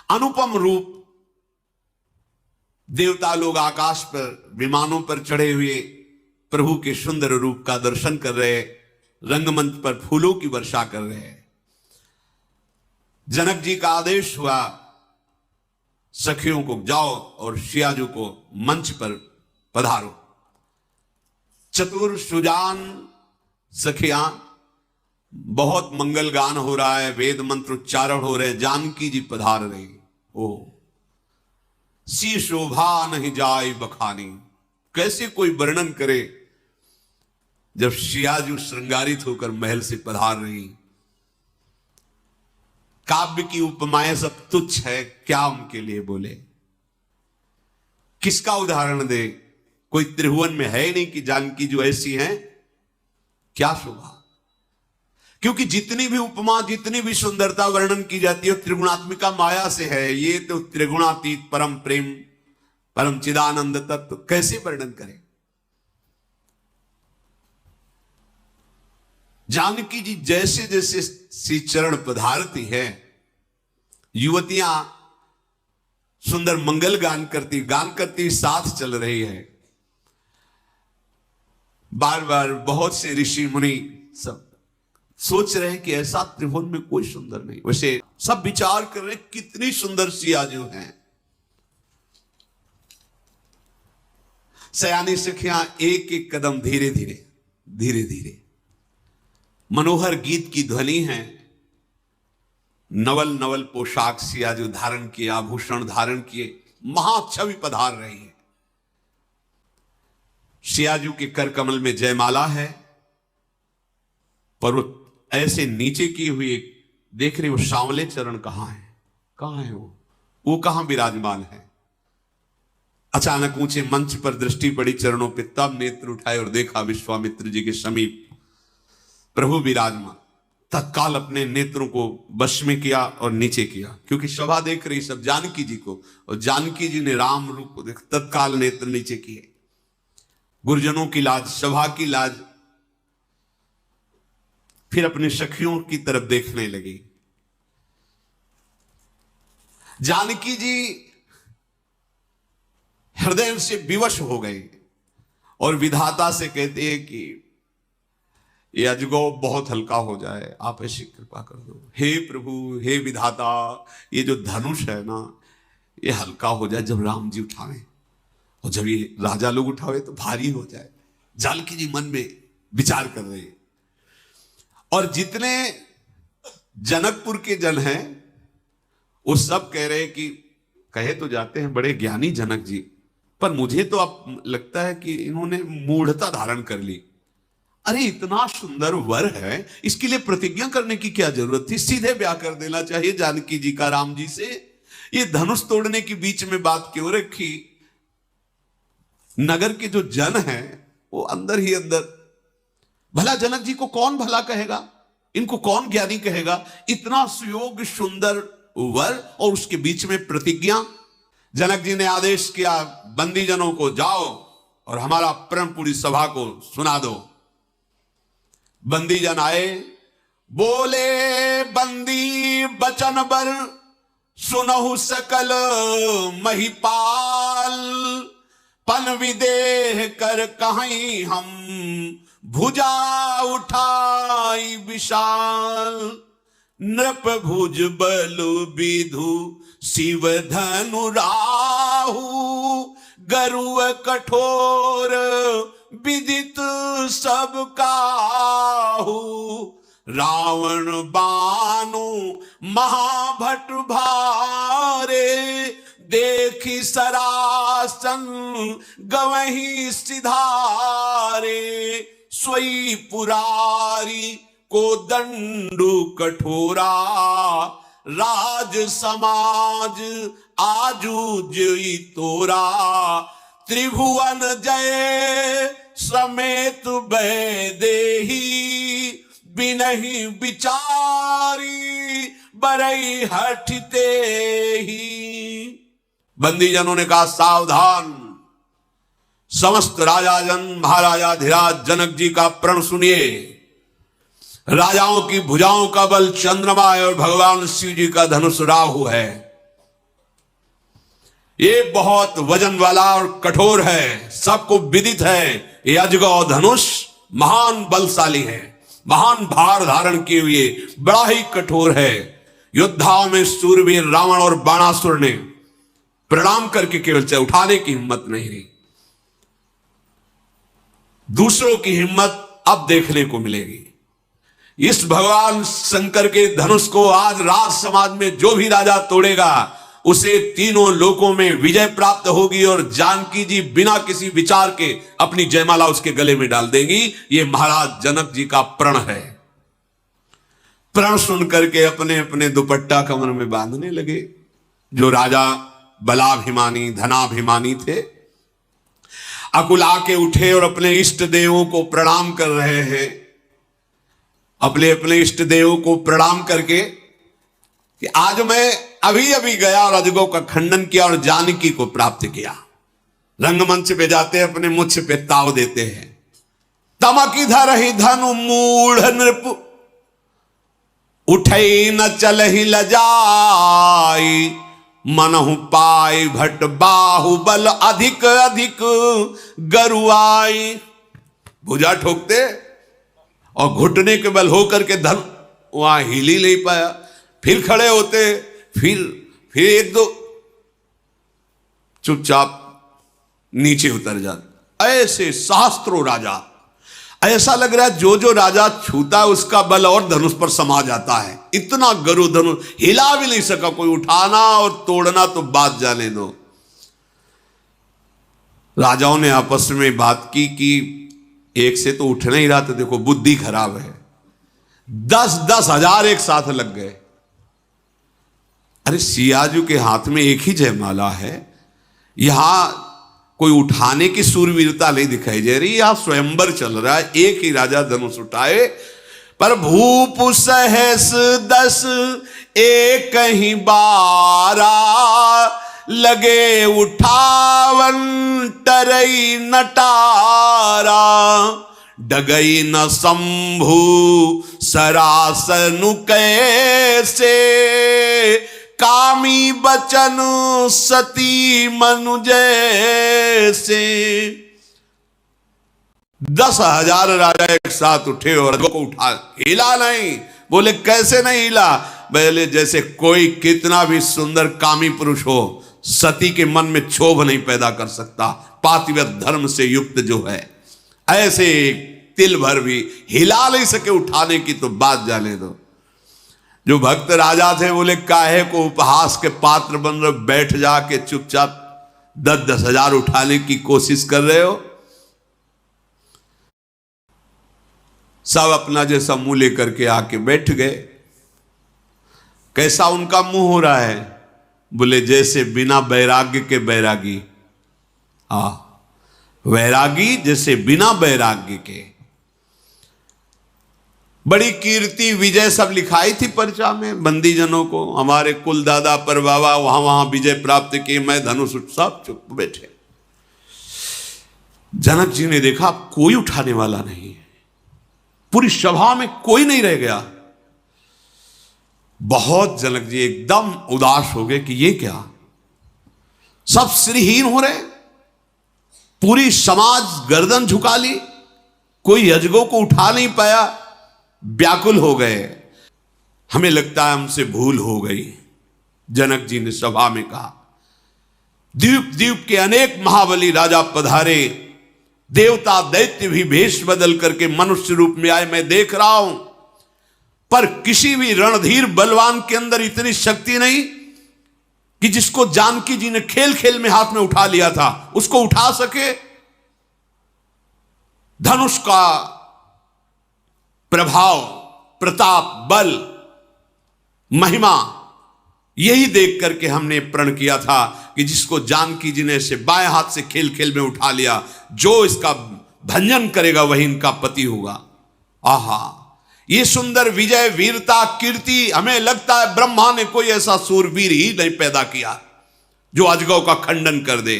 अनुपम रूप। देवता लोग आकाश पर विमानों पर चढ़े हुए प्रभु के सुंदर रूप का दर्शन कर रहे, रंगमंच पर फूलों की वर्षा कर रहे हैं। जनक जी का आदेश हुआ सखियों को, जाओ और सियाजू को मंच पर पधारो। चतुर सुजान सखियां, बहुत मंगल गान हो रहा है, वेद मंत्र उच्चारण हो रहे, जानकी जी पधार रही। ओ सी शोभा नहीं जाए बखानी। कैसे कोई वर्णन करे जब सियाजू श्रृंगारित होकर महल से पधार रही। काव्य की उपमाएं सब तुच्छ है, क्या उनके लिए बोले, किसका उदाहरण दे। कोई त्रिभुवन में है ही नहीं कि जानकी जो ऐसी हैं, क्या शोभा। क्योंकि जितनी भी उपमा, जितनी भी सुंदरता वर्णन की जाती है त्रिगुणात्मिका माया से है। ये तो त्रिगुणातीत परम प्रेम, परम चिदानंद तत्व, कैसे वर्णन करें। जानकी जी जैसे जैसे श्री चरण पधारती है, युवतियां सुंदर मंगल गान करती साथ चल रही है। बार बार बहुत से ऋषि मुनि सब सोच रहे हैं कि ऐसा त्रिभुवन में कोई सुंदर नहीं। वैसे सब विचार कर रहे हैं कितनी सुंदर सियाजू हैं। सयानी सखियां एक एक कदम धीरे धीरे मनोहर गीत की ध्वनि है। नवल नवल पोशाक सियाजू धारण किए, आभूषण धारण किए, महाछवि पधार रही है। सियाजू के कर कमल में जयमाला है, पर वो ऐसे नीचे की हुई देख रहे, वो सांवले चरण कहां है वो कहां विराजमान है। अचानक ऊंचे मंच पर दृष्टि पड़ी चरणों पे, तब नेत्र उठाए और देखा विश्वामित्र जी के समीप प्रभु विराजमान। तत्काल अपने नेत्रों को वश में किया और नीचे किया, क्योंकि सभा देख रही सब जानकी जी को, और जानकी जी ने राम रूप को देख तत्काल नेत्र नीचे किए। गुरुजनों की लाज, सभा की लाज, फिर अपनी सखियों की तरफ देखने लगी। जानकी जी हृदय से विवश हो गई और विधाता से कहते हैं कि ये अजगौ बहुत हल्का हो जाए, आप ऐसी कृपा कर दो। हे प्रभु, हे विधाता, ये जो धनुष है ना, ये हल्का हो जाए जब राम जी उठावे, और जब ये राजा लोग उठावे तो भारी हो जाए। जानकी जी मन में विचार कर रहे हैं। और जितने जनकपुर के जन हैं वो सब कह रहे हैं कि कहे तो जाते हैं बड़े ज्ञानी जनक जी, पर मुझे तो अब लगता है कि इन्होंने मूढ़ता धारण कर ली। अरे इतना सुंदर वर है, इसके लिए प्रतिज्ञा करने की क्या जरूरत थी, सीधे ब्याह कर देना चाहिए जानकी जी का राम जी से। ये धनुष तोड़ने की बीच में बात क्यों रखी। नगर के जो जन हैं वो अंदर ही अंदर, भला जनक जी को कौन भला कहेगा, इनको कौन ज्ञानी कहेगा। इतना सुयोग्य सुंदर वर और उसके बीच में प्रतिज्ञा। जनक जी ने आदेश किया बंदी जनों को, जाओ और हमारा प्रण पूरी सभा को सुना दो। बंदी जन आए, बोले बंदी बचन बर, सुनहु सकल महिपाल। पन विदेह कर कहीं हम, भुजा उठाई विशाल। नृप भुज बल विधु, शिव धनु राहु। गरुव कठोर, विदित सब काहू। रावण बानु, महाभट भारे। देखी सरासन, गवही सिधारे। सोई पुरारी को दंडु कठोरा। राज समाज आजू जोई तोरा। त्रिभुवन जय समेत वैदेही। बिनहि विचारी बरई हठते ही। बंदी जनों ने कहा सावधान, समस्त राजाजन महाराजाधिराज जनक जी का प्रण सुनिए। राजाओं की भुजाओं का बल चंद्रमा है और भगवान शिव जी का धनुष राहु है। ये बहुत वजन वाला और कठोर है, सबको विदित है। ये अजगौ धनुष महान बलशाली है, महान भार धारण किए हुए बड़ा ही कठोर है। योद्धाओं में सूरवीर रावण और बाणासुर ने प्रणाम करके केवल से उठाने की हिम्मत नहीं रही। दूसरों की हिम्मत अब देखने को मिलेगी। इस भगवान शंकर के धनुष को आज राज समाज में जो भी राजा तोड़ेगा उसे तीनों लोकों में विजय प्राप्त होगी, और जानकी जी बिना किसी विचार के अपनी जयमाला उसके गले में डाल देंगी। ये महाराज जनक जी का प्रण है। प्रण सुन करके अपने अपने दुपट्टा कमर में बांधने लगे। जो राजा बलाभिमानी धनाभिमानी थे, अकुला के उठे और अपने इष्ट देवों को प्रणाम कर रहे हैं। अपने अपने इष्ट देवों को प्रणाम करके कि आज मैं अभी अभी गया और अजगौ का खंडन किया और जानकी को प्राप्त किया। रंगमंच पे जाते अपने मुछ पे ताव देते हैं। तमक इधर ही धनु मूढ़ नृप, उठई न चल ही लजाई, मनहु पाई भट बाहुबल अधिक अधिक गरुआई। भुजा ठोकते और घुटने के बल होकर के धन वहां हिल ही नहीं पाया। फिर खड़े होते, फिर एक दो चुपचाप नीचे उतर जाते। ऐसे सहस्त्रों राजा, ऐसा लग रहा है जो जो राजा छूता है उसका बल और धनुष पर समा जाता है। इतना गरु धनुष हिला भी नहीं सका कोई। उठाना और तोड़ना तो बात जाने दो। राजाओं ने आपस में बात की कि एक से तो उठ नहीं रहा, तो देखो बुद्धि खराब है। 10-10 हजार एक साथ लग गए। अरे सियाजू के हाथ में एक ही जयमाला है, यहां कोई उठाने की सूरवीरता नहीं दिखाई दे रही। यहां स्वयंवर चल रहा है, एक ही राजा धनुष उठाए। पर भूप सहस 10 एक ही बारा, लगे उठावन टरई नटारा, डगई न शंभु सरासनु कैसे, कामी बचन सती मनु जैसे। 10,000 राजा एक साथ उठे और अजगौ को उठा, हिला नहीं। बोले कैसे नहीं हिला? बोले जैसे कोई कितना भी सुंदर कामी पुरुष हो, सती के मन में क्षोभ नहीं पैदा कर सकता, पातिव्रत धर्म से युक्त जो है, ऐसे तिल भर भी हिला नहीं सके उठाने की तो बात जाने दो। जो भक्त राजा थे बोले काहे को उपहास के पात्र बन रहे, बैठ जाके चुपचाप 10-10 हजार उठाने की कोशिश कर रहे हो। सब अपना जैसा मुंह लेकर के आके बैठ गए। कैसा उनका मुंह हो रहा है? बोले जैसे बिना वैराग्य के बैरागी। वैरागी जैसे बिना वैराग्य के। बड़ी कीर्ति विजय सब लिखाई थी पर्चा में बंदीजनों को, हमारे कुल दादा पर बाबा वहां वहां विजय प्राप्त किए, मैं धनुष, सब चुप बैठे। जनक जी ने देखा कोई उठाने वाला नहीं है, पूरी सभा में कोई नहीं रह गया। बहुत जनक जी एकदम उदास हो गए कि ये क्या, सब श्रीहीन हो रहे, पूरी समाज गर्दन झुका ली, कोई अजगौ को उठा नहीं पाया। व्याकुल हो गए। हमें लगता है हमसे भूल हो गई। जनक जी ने सभा में कहा, द्वीप द्वीप के अनेक महाबली राजा पधारे, देवता दैत्य भी भेष बदल करके मनुष्य रूप में आए, मैं देख रहा हूं, पर किसी भी रणधीर बलवान के अंदर इतनी शक्ति नहीं कि जिसको जानकी जी ने खेल खेल में हाथ में उठा लिया था उसको उठा सके। धनुष का प्रभाव, प्रताप, बल, महिमा, यही देख करके हमने प्रण किया था कि जिसको जानकी जी ने से बाएं हाथ से खेल खेल में उठा लिया, जो इसका भंजन करेगा वही इनका पति होगा। आहा, ये सुंदर विजय, वीरता, कीर्ति, हमें लगता है ब्रह्मा ने कोई ऐसा सूरवीर ही नहीं पैदा किया जो अजगौ का खंडन कर दे।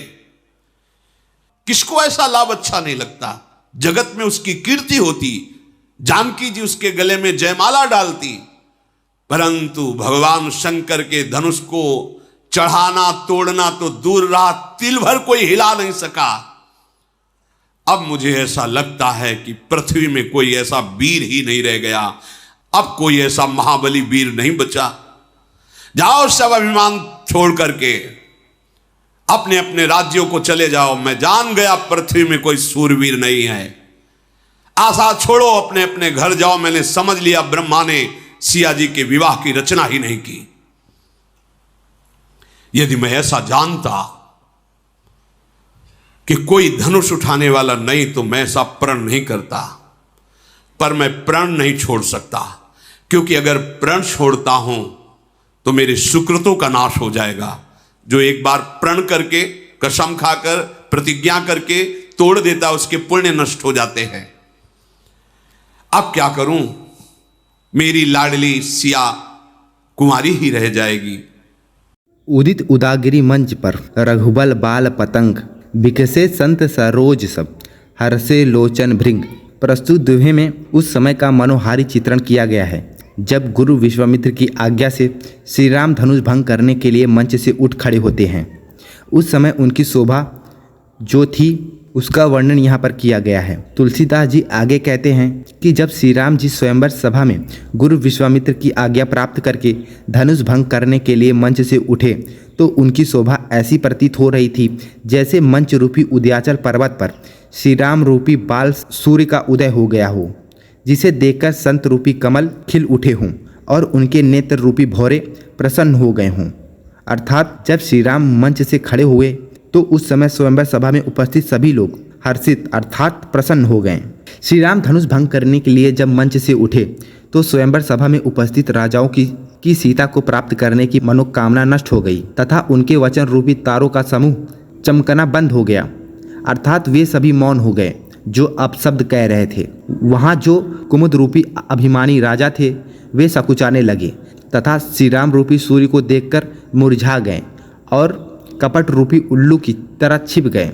किसको ऐसा लाभ अच्छा नहीं लगता? जगत में उसकी कीर्ति होती, जानकी जी उसके गले में जयमाला डालती, परंतु भगवान शंकर के धनुष को चढ़ाना तोड़ना तो दूर रहा, तिल भर कोई हिला नहीं सका। अब मुझे ऐसा लगता है कि पृथ्वी में कोई ऐसा वीर ही नहीं रह गया, अब कोई ऐसा महाबली वीर नहीं बचा। जाओ सब अभिमान छोड़ करके अपने अपने राज्यों को चले जाओ। मैं जान गया पृथ्वी में कोई सूरवीर नहीं है। आशा छोड़ो, अपने अपने घर जाओ। मैंने समझ लिया ब्रह्मा ने सिया जी के विवाह की रचना ही नहीं की। यदि मैं ऐसा जानता कि कोई धनुष उठाने वाला नहीं तो मैं ऐसा प्रण नहीं करता, पर मैं प्रण नहीं छोड़ सकता, क्योंकि अगर प्रण छोड़ता हूं तो मेरे सुकृतों का नाश हो जाएगा। जो एक बार प्रण करके, कसम खाकर, प्रतिज्ञा करके तोड़ देता, उसके पुण्य नष्ट हो जाते हैं। अब क्या करूं? मेरी लाडली सिया कुंवारी ही रह जाएगी। उदित उदागिरी मंच पर रघुबल बाल पतंग, बिकसे संत सरोज सब, हरसे लोचन भृंग। प्रस्तुत दोहे में उस समय का मनोहारी चित्रण किया गया है जब गुरु विश्वामित्र की आज्ञा से श्री राम धनुष भंग करने के लिए मंच से उठ खड़े होते हैं। उस समय उनकी शोभा जो थी उसका वर्णन यहाँ पर किया गया है। तुलसीदास जी आगे कहते हैं कि जब श्री राम जी स्वयंवर सभा में गुरु विश्वामित्र की आज्ञा प्राप्त करके धनुष भंग करने के लिए मंच से उठे तो उनकी शोभा ऐसी प्रतीत हो रही थी जैसे मंच रूपी उदयाचल पर्वत पर श्री राम रूपी बाल सूर्य का उदय हो गया हो, जिसे देखकर संत रूपी कमल खिल उठे हों और उनके नेत्र रूपी भौरे प्रसन्न हो गए हों। अर्थात जब श्री राम मंच से खड़े हुए तो उस समय स्वयंवर सभा में उपस्थित सभी लोग हर्षित अर्थात प्रसन्न हो गए। श्री राम धनुष भंग करने के लिए जब मंच से उठे तो स्वयंवर सभा में उपस्थित राजाओं की सीता को प्राप्त करने की मनोकामना नष्ट हो गई तथा उनके वचन रूपी तारों का समूह चमकना बंद हो गया। अर्थात वे सभी मौन हो गए जो अपशब्द कह रहे थे। वहाँ जो कुमुद रूपी अभिमानी राजा थे वे सकुचाने लगे तथा श्री राम रूपी सूर्य को देखकर मुरझा गए और कपट रूपी उल्लू की तरह छिप गए।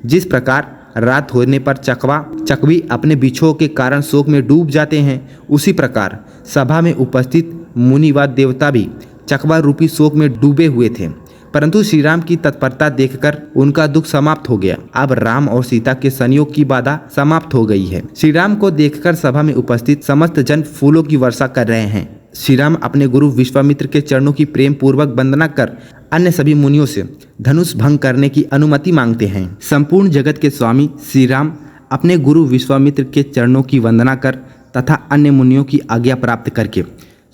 जिस प्रकार रात होने पर चकवी अपने बिछोह के कारण शोक में डूब जाते हैं, उसी प्रकार सभा में उपस्थित मुनि व देवता भी चकवा रूपी शोक में डूबे हुए थे। परंतु श्री राम की तत्परता देखकर उनका दुख समाप्त हो गया। अब राम और सीता के संयोग की बाधा समाप्त हो गई है। श्री राम को देखकर सभा में उपस्थित समस्त जन फूलों की वर्षा कर रहे हैं। श्री राम अपने गुरु विश्वामित्र के चरणों की प्रेम पूर्वक वंदना कर अन्य सभी मुनियों से धनुष भंग करने की अनुमति मांगते हैं। संपूर्ण जगत के स्वामी श्री राम अपने गुरु विश्वामित्र के चरणों की वंदना कर तथा अन्य मुनियों की आज्ञा प्राप्त करके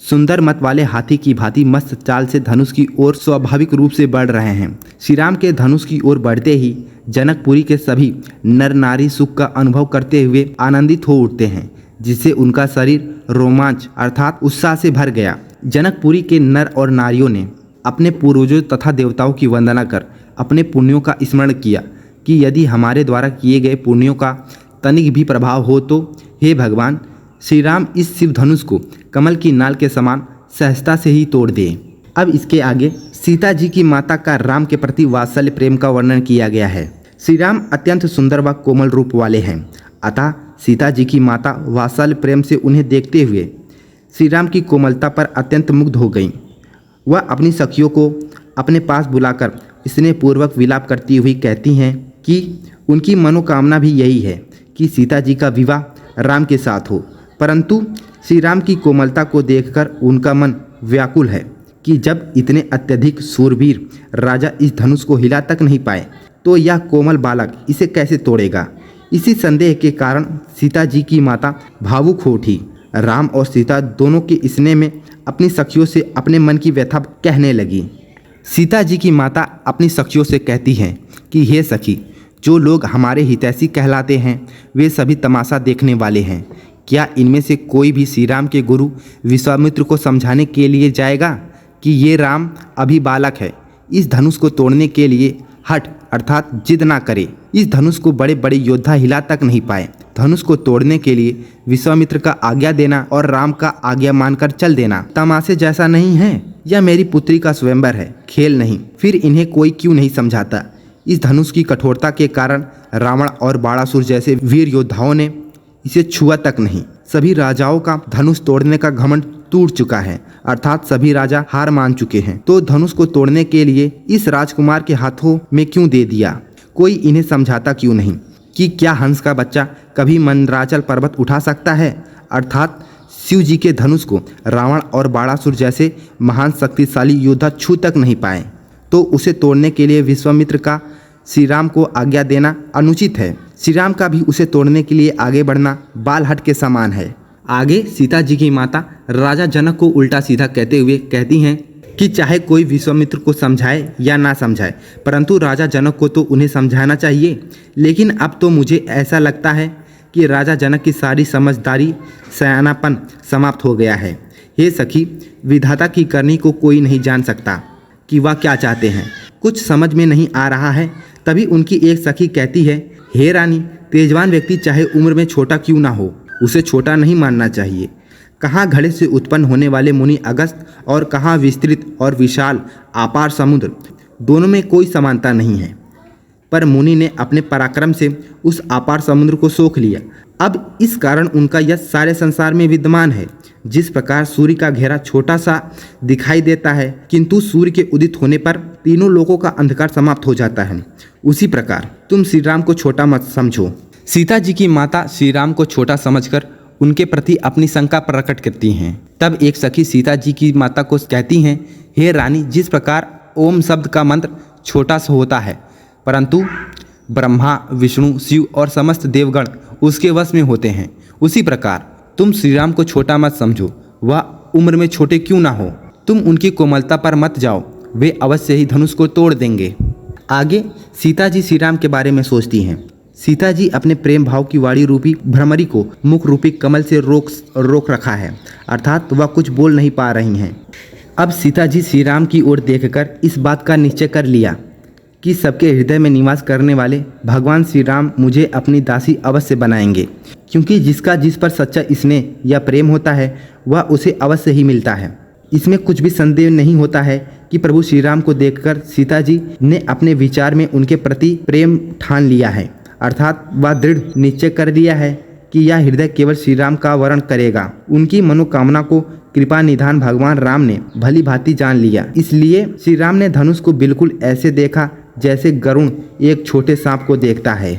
सुंदर मत वाले हाथी की भांति मस्त चाल से धनुष की ओर स्वाभाविक रूप से बढ़ रहे हैं। श्री राम के धनुष की ओर बढ़ते ही जनकपुरी के सभी नर नारी सुख का अनुभव करते हुए आनंदित हो उठते हैं, जिससे उनका शरीर रोमांच अर्थात उत्साह से भर गया। जनकपुरी के नर और नारियों ने अपने पूर्वजों तथा देवताओं की वंदना कर अपने पुण्यों का स्मरण किया कि यदि हमारे द्वारा किए गए पुण्यों का तनिक भी प्रभाव हो तो हे भगवान, श्री राम इस शिव धनुष को कमल की नाल के समान सहजता से ही तोड़ दें। अब इसके आगे सीता जी की माता का राम के प्रति वात्सल्य प्रेम का वर्णन किया गया है। श्री राम अत्यंत सुंदर व कोमल रूप वाले हैं, अतः सीता जी की माता वात्सल्य प्रेम से उन्हें देखते हुए श्री राम की कोमलता पर अत्यंत मुग्ध हो गईं। वह अपनी सखियों को अपने पास बुलाकर स्नेहपूर्वक विलाप करती हुई कहती हैं कि उनकी मनोकामना भी यही है कि सीता जी का विवाह राम के साथ हो। परंतु श्री राम की कोमलता को देखकर उनका मन व्याकुल है कि जब इतने अत्यधिक शूरवीर राजा इस धनुष को हिला तक नहीं पाए तो यह कोमल बालक इसे कैसे तोड़ेगा। इसी संदेह के कारण सीता जी की माता भावुक हो उठी। राम और सीता दोनों के स्नेह में अपनी सखियों से अपने मन की व्यथा कहने लगी। सीता जी की माता अपनी सखियों से कहती हैं कि हे सखी, जो लोग हमारे हितैषी कहलाते हैं वे सभी तमाशा देखने वाले हैं। क्या इनमें से कोई भी श्री राम के गुरु विश्वामित्र को समझाने के लिए जाएगा कि ये राम अभी बालक है, इस धनुष को तोड़ने के लिए हट अर्थात जिद ना करे। इस धनुष को बड़े बड़े योद्धा हिला तक नहीं पाए। धनुष को तोड़ने के लिए विश्वामित्र का आज्ञा देना और राम का आज्ञा मानकर चल देना तमाशे जैसा नहीं है। यह मेरी पुत्री का स्वयंवर है, खेल नहीं। फिर इन्हें कोई क्यों नहीं समझाता। इस धनुष की कठोरता के कारण रावण और बाणासुर जैसे वीर योद्धाओं ने इसे छुआ तक नहीं। सभी राजाओं का धनुष तोड़ने का घमंड टूट चुका है, अर्थात सभी राजा हार मान चुके हैं। तो धनुष को तोड़ने के लिए इस राजकुमार के हाथों में क्यों दे दिया? कोई इन्हें समझाता क्यों नहीं कि क्या हंस का बच्चा कभी मंदराचल पर्वत उठा सकता है? अर्थात शिव जी के धनुष को रावण और बाणासुर जैसे महान शक्तिशाली योद्धा छू तक नहीं पाए, तो उसे तोड़ने के लिए विश्वामित्र का श्री राम को आज्ञा देना अनुचित है। श्री राम का भी उसे तोड़ने के लिए आगे बढ़ना बालहट के समान है। आगे सीता जी की माता राजा जनक को उल्टा सीधा कहते हुए कहती हैं कि चाहे कोई विश्वामित्र को समझाए या ना समझाए, परंतु राजा जनक को तो उन्हें समझाना चाहिए। लेकिन अब तो मुझे ऐसा लगता है कि राजा जनक की सारी समझदारी सयानापन समाप्त हो गया है। हे सखी, विधाता की करनी को कोई नहीं जान सकता कि वह क्या चाहते हैं। कुछ समझ में नहीं आ रहा है। तभी उनकी एक सखी कहती है, हे रानी, तेजवान व्यक्ति चाहे उम्र में छोटा क्यों ना हो, उसे छोटा नहीं मानना चाहिए। कहाँ घड़े से उत्पन्न होने वाले मुनि अगस्त और कहाँ विस्तृत और विशाल अपार समुद्र, दोनों में कोई समानता नहीं है। पर मुनि ने अपने पराक्रम से उस अपार समुद्र को सोख लिया। अब इस कारण उनका यश सारे संसार में विद्यमान है। जिस प्रकार सूर्य का घेरा छोटा सा दिखाई देता है, किंतु सूर्य के उदित होने पर तीनों लोगों का अंधकार समाप्त हो जाता है, उसी प्रकार तुम श्री राम को छोटा मत समझो। सीता जी की माता श्री राम को छोटा समझकर उनके प्रति अपनी शंका प्रकट करती हैं। तब एक सखी सीता जी की माता को कहती हैं, हे रानी, जिस प्रकार ओम शब्द का मंत्र छोटा सा होता है, परंतु ब्रह्मा, विष्णु, शिव और समस्त देवगण उसके वश में होते हैं, उसी प्रकार तुम श्री राम को छोटा मत समझो। वह उम्र में छोटे क्यों ना हो, तुम उनकी कोमलता पर मत जाओ, वे अवश्य ही धनुष को तोड़ देंगे। आगे सीता जी श्री राम के बारे में सोचती हैं। सीता जी अपने प्रेम भाव की वाणी रूपी भ्रमरी को मुख रूपी कमल से रोक रखा है, अर्थात वह कुछ बोल नहीं पा रही हैं। अब सीता जी श्री राम की ओर देखकर इस बात का निश्चय कर लिया कि सबके हृदय में निवास करने वाले भगवान श्री राम मुझे अपनी दासी अवश्य बनाएंगे, क्योंकि जिसका जिस पर सच्चा स्नेह या प्रेम होता है वह उसे अवश्य ही मिलता है। इसमें कुछ भी संदेह नहीं होता है कि प्रभु श्री राम को देखकर सीता जी ने अपने विचार में उनके प्रति प्रेम ठान लिया है, अर्थात वह दृढ़ निश्चय कर लिया है कि यह हृदय केवल श्री राम का वर्ण करेगा। उनकी मनोकामना को कृपा निधान भगवान राम ने भली भांति जान लिया। इसलिए श्री राम ने धनुष को बिल्कुल ऐसे देखा जैसे गरुण एक छोटे सांप को देखता है।